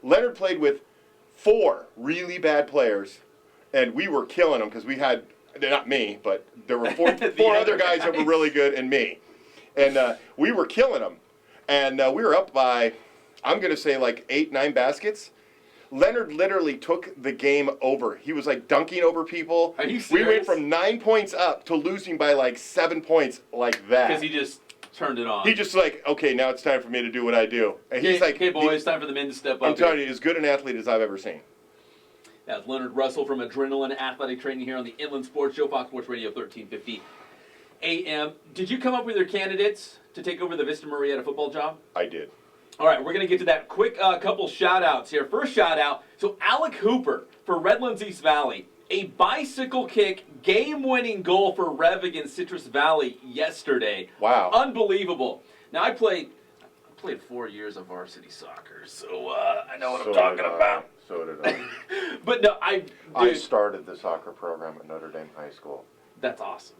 Leonard played with 4 really bad players, and we were killing them because we had, not me, but there were four other guys that were really good and me, and we were killing them, and we were up by, I'm going to say like 8-9 baskets. Leonard literally took the game over. He was like dunking over people. Are you serious? We went from 9 points up to losing by like 7 points like that. Because he just turned it on. He just like, okay, now it's time for me to do what I do. And he's like, okay, boys, time for the men to step up. I'm telling you, as good an athlete as I've ever seen. That's Leonard Russell from Adrenaline Athletic Training here on the Inland Sports Show, Fox Sports Radio 1350 AM. Did you come up with your candidates to take over the Vista Marietta football job? I did. All right, we're going to get to that. Quick couple shout-outs here. First shout-out, so Alec Hooper for Redlands East Valley. A bicycle kick game-winning goal for Rev against Citrus Valley yesterday. Wow. Unbelievable. Now, I played 4 years of varsity soccer, so I know what I'm talking about. So did I. But no, I started the soccer program at Notre Dame High School. That's awesome.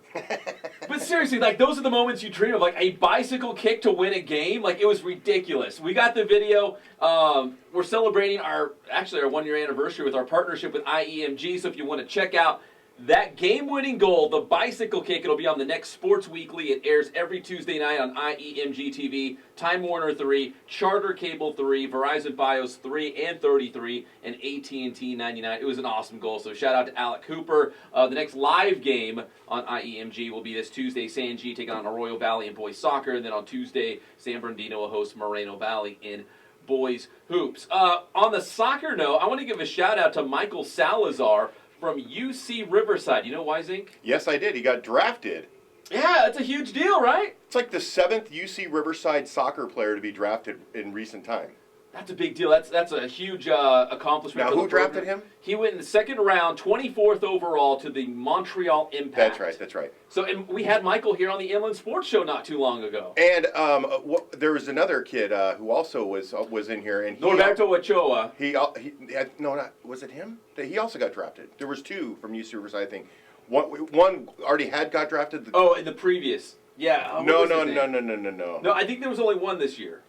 But seriously, like, those are the moments you dream of, like a bicycle kick to win a game. Like, it was ridiculous. We got the video. We're celebrating our 1-year anniversary with our partnership with IEMG. So if you want to check out that game-winning goal, the bicycle kick, it'll be on the next Sports Weekly. It airs every Tuesday night on IEMG TV, Time Warner 3, Charter Cable 3, Verizon Fios 3 and 33, and AT&T 99. It was an awesome goal, so shout out to Alec Hooper. The next live game on IEMG will be this Tuesday. San G taking on Arroyo Valley in boys soccer, and then on Tuesday, San Bernardino will host Moreno Valley in boys hoops. On the soccer note, I want to give a shout out to Michael Salazar from UC Riverside. You know why, Zink? Yes, I did. He got drafted. Yeah, that's a huge deal, right? It's like the 7th UC Riverside soccer player to be drafted in recent time. That's a big deal. That's a huge accomplishment. Now, for the who drafted program. him? He went in the second round, 24th overall to the Montreal Impact. That's right. So, and we had Michael here on the Inland Sports Show not too long ago. And there was another kid who also was in here, and Norberto Ochoa. Was it him? He also got drafted. There was 2 from UC Riverside, I think. One already got drafted. In the previous. Yeah. No. No, I think there was only one this year.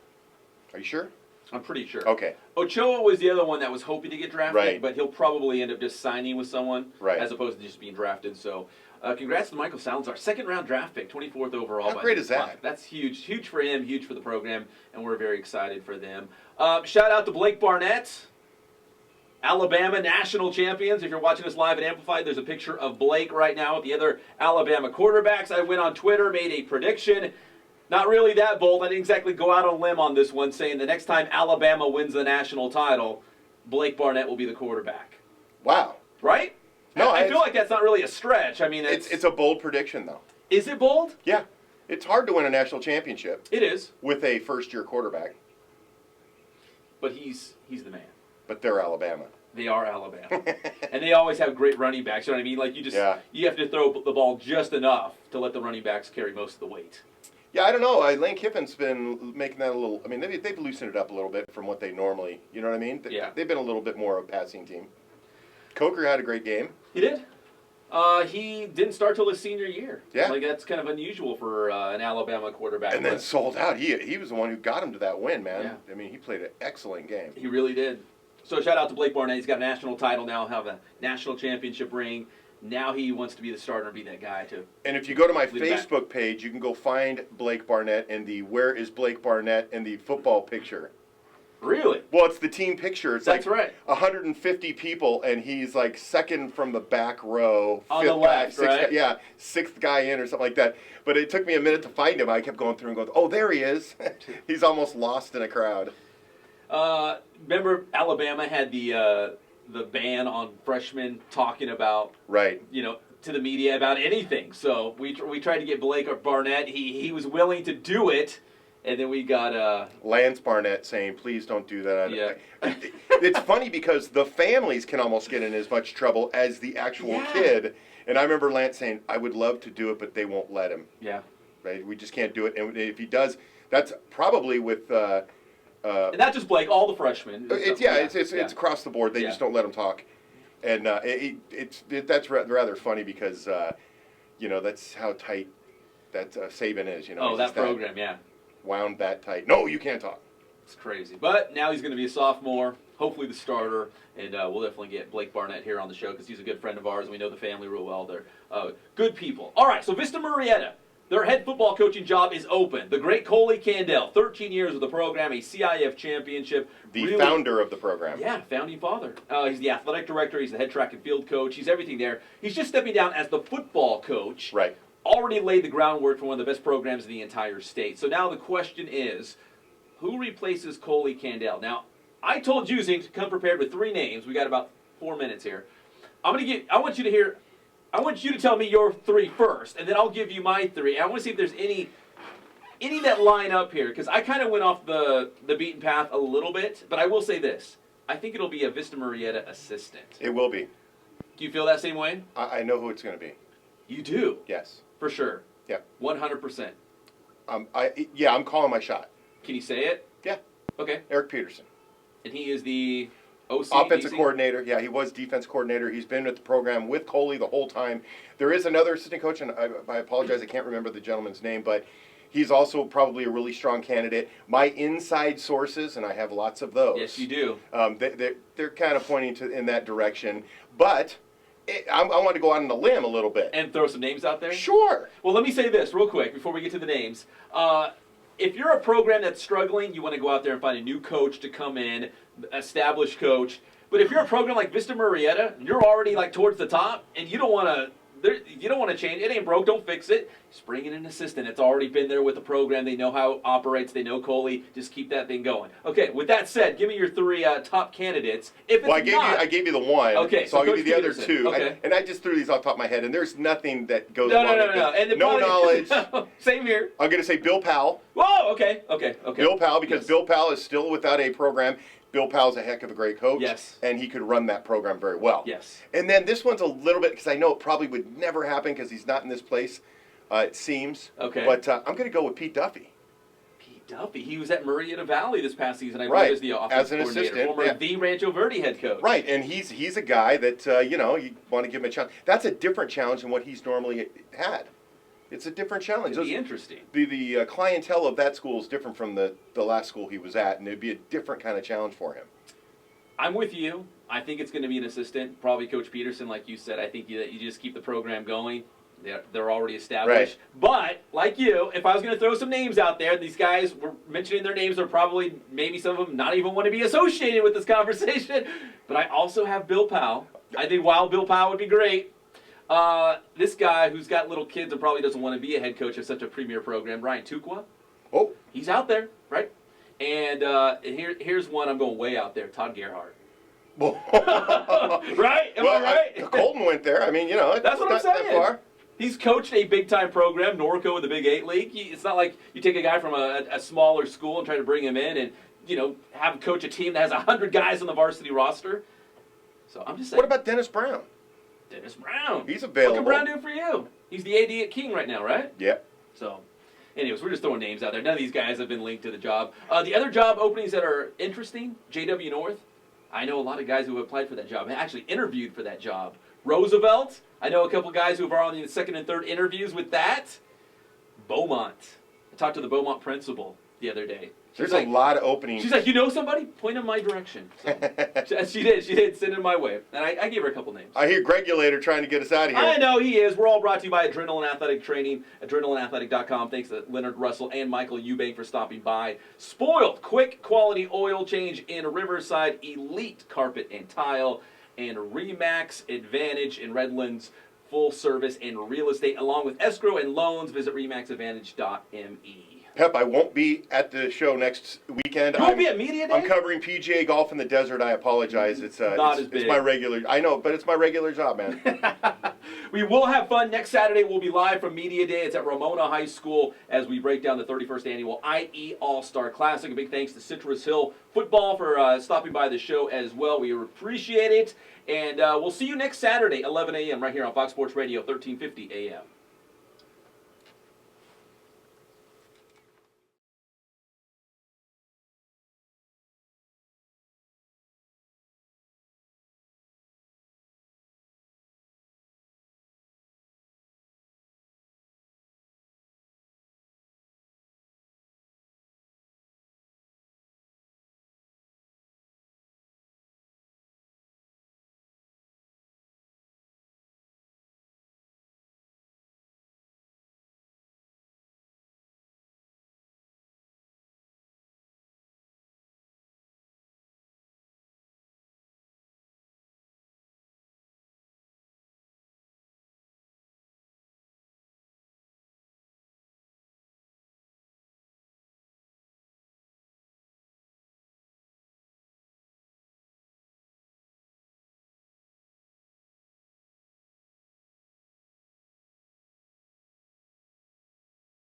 Are you sure? I'm pretty sure. Okay. Ochoa was the other one that was hoping to get drafted, right, but he'll probably end up just signing with someone, right, as opposed to just being drafted. So, congrats to Michael Salazar, second-round draft pick, 24th overall. How great is that? That's huge for him, huge for the program, and we're very excited for them. Shout out to Blake Barnett, Alabama national champions. If you're watching us live at Amplified, there's a picture of Blake right now with the other Alabama quarterbacks. I went on Twitter, made a prediction. Not really that bold. I didn't exactly go out on a limb on this one, saying the next time Alabama wins the national title, Blake Barnett will be the quarterback. Wow. Right? No, I feel like that's not really a stretch. I mean, it's a bold prediction, though. Is it bold? Yeah. It's hard to win a national championship. It is. With a first-year quarterback. But he's the man. But they're Alabama. They are Alabama. And they always have great running backs. You know what I mean? Like, you have to throw the ball just enough to let the running backs carry most of the weight. Yeah, I don't know. Lane Kiffin's been making that a little. I mean, they've loosened it up a little bit from what they normally. You know what I mean? Yeah. They've been a little bit more of a passing team. Coker had a great game. He did. He didn't start till his senior year. Yeah. Like, that's kind of unusual for an Alabama quarterback. And then sold out. He was the one who got him to that win, man. Yeah. I mean, he played an excellent game. He really did. So shout out to Blake Barnett. He's got a national title now, have a national championship ring. Now he wants to be the starter and be that guy too. And if you go to my Facebook page, you can go find Blake Barnett in the "Where is Blake Barnett" in the football picture. Really? Well, it's the team picture. It's That's like right. 150 people, and he's like second from the back row. On the left, right? Yeah, 6th guy in or something like that. But it took me a minute to find him. I kept going through and going, oh, there he is. He's almost lost in a crowd. Remember Alabama had the ban on freshmen talking about, right, to the media about anything. So we tried to get Blake Barnett. He was willing to do it, and then we got Lance Barnett saying, "Please don't do that." Yeah. It's funny because the families can almost get in as much trouble as the actual kid. And I remember Lance saying, "I would love to do it, but they won't let him." Yeah. Right? We just can't do it. And if he does, that's probably with. And not just Blake, all the freshmen. It's across the board. They just don't let him talk, and that's rather funny because that's how tight that Saban is. Oh, that program, wound that tight. No, you can't talk. It's crazy. But now he's going to be a sophomore, hopefully the starter, and we'll definitely get Blake Barnett here on the show because he's a good friend of ours, and we know the family real well. They're good people. All right, so Vista Marietta, their head football coaching job is open. The great Coley Candell, 13 years with the program, a CIF championship. The founder of the program. Yeah, founding father. He's the athletic director. He's the head track and field coach. He's everything there. He's just stepping down as the football coach. Right. Already laid the groundwork for one of the best programs in the entire state. So now the question is, who replaces Coley Candell? Now, I told you, Zink, to come prepared with 3 names. We got about 4 minutes here. I want you to tell me your 3 first, and then I'll give you my 3. I want to see if there's any that line up here, because I kind of went off the beaten path a little bit, but I will say this. I think it'll be a Vista Marietta assistant. It will be. Do you feel that same way? I know who it's going to be. You do? Yes. For sure? Yeah. 100%? I'm calling my shot. Can you say it? Yeah. Okay. Eric Peterson. And he is the OC, offensive DC? coordinator. Yeah, he was defense coordinator. He's been with the program with Coley the whole time. There is another assistant coach, and I apologize, I can't remember the gentleman's name, but he's also probably a really strong candidate. My inside sources, and I have lots of those. Yes, you do. They're kind of pointing in that direction. But I want to go out on a limb a little bit. And throw some names out there? Sure. Well, let me say this real quick before we get to the names. If you're a program that's struggling, you want to go out there and find a new coach to come in, established coach. But if you're a program like Vista Marietta, you're already like towards the top, and you don't want to change. It ain't broke, don't fix it. Just bring in an assistant. It's already been there with the program. They know how it operates. They know Coley. Just keep that thing going. Okay, with that said, give me your 3 top candidates. If it's I gave you the one. Okay, so I'll give you the Peterson. other 2. Okay. And I just threw these off the top of my head, and there's nothing that goes No. along with this. And no knowledge. Same here. I'm going to say Bill Powell. Whoa, okay. Bill Powell, because Bill Powell is still without a program. Bill Powell's a heck of a great coach. Yes. And he could run that program very well. Yes. And then this one's a little bit, because I know it probably would never happen because he's not in this place, it seems. Okay. But I'm going to go with Pete Duffy. Pete Duffy. He was at Marietta Valley this past season, I Right. believe, as the offensive As an coordinator. assistant, Former yeah. the Rancho Verde head coach. Right, and he's a guy that, you want to give him a challenge. That's a different challenge than what he's normally had. It's a different challenge. It'd be interesting. The clientele of that school is different from the last school he was at, and it'd be a different kind of challenge for him. I'm with you. I think it's going to be an assistant, probably Coach Peterson, like you said. I think you just keep the program going. They're already established. Right. But, like you, if I was going to throw some names out there, these guys were mentioning their names, are probably, maybe some of them not even want to be associated with this conversation. But I also have Bill Powell. I think Wild Bill Powell would be great. This guy who's got little kids and probably doesn't want to be a head coach of such a premier program, Ryan Tukwa. Oh. He's out there, right? And here's one I'm going way out there, Todd Gerhardt. Right? Am I right? Colton went there. I mean, That's what I'm not that saying. far. He's coached a big-time program, Norco in the Big 8 League. It's not like you take a guy from a smaller school and try to bring him in and, have him coach a team that has 100 guys on the varsity roster. So I'm just saying. What about Dennis Brown? Dennis Brown. He's available. What can Brown do for you? He's the AD at King right now, right? Yeah. So, anyways, we're just throwing names out there. None of these guys have been linked to the job. The other job openings that are interesting, JW North. I know a lot of guys who have applied for that job and actually interviewed for that job. Roosevelt, I know a couple guys who have already in the 2nd and 3rd interviews with that. Beaumont. I talked to the Beaumont principal the other day. There's a lot of openings. She's like, you know somebody? Point in my direction. So, she did. Send it my way. And I gave her a couple names. I hear Gregulator trying to get us out of here. I know he is. We're all brought to you by Adrenaline Athletic Training, adrenalineathletic.com. Thanks to Leonard Russell and Michael Eubank for stopping by. Spoiled, quick quality oil change in Riverside, elite carpet and tile, and Remax Advantage in Redlands, full service and real estate, along with escrow and loans. Visit remaxadvantage.me. Pep, I won't be at the show next weekend. You won't be at Media Day? I'm covering PGA golf in the desert. I apologize. It's not as big. It's my regular. I know, but it's my regular job, man. We will have fun. Next Saturday, we'll be live from Media Day. It's at Ramona High School as we break down the 31st Annual IE All-Star Classic. A big thanks to Citrus Hill Football for stopping by the show as well. We appreciate it. And we'll see you next Saturday, 11 a.m. right here on Fox Sports Radio, 1350 a.m.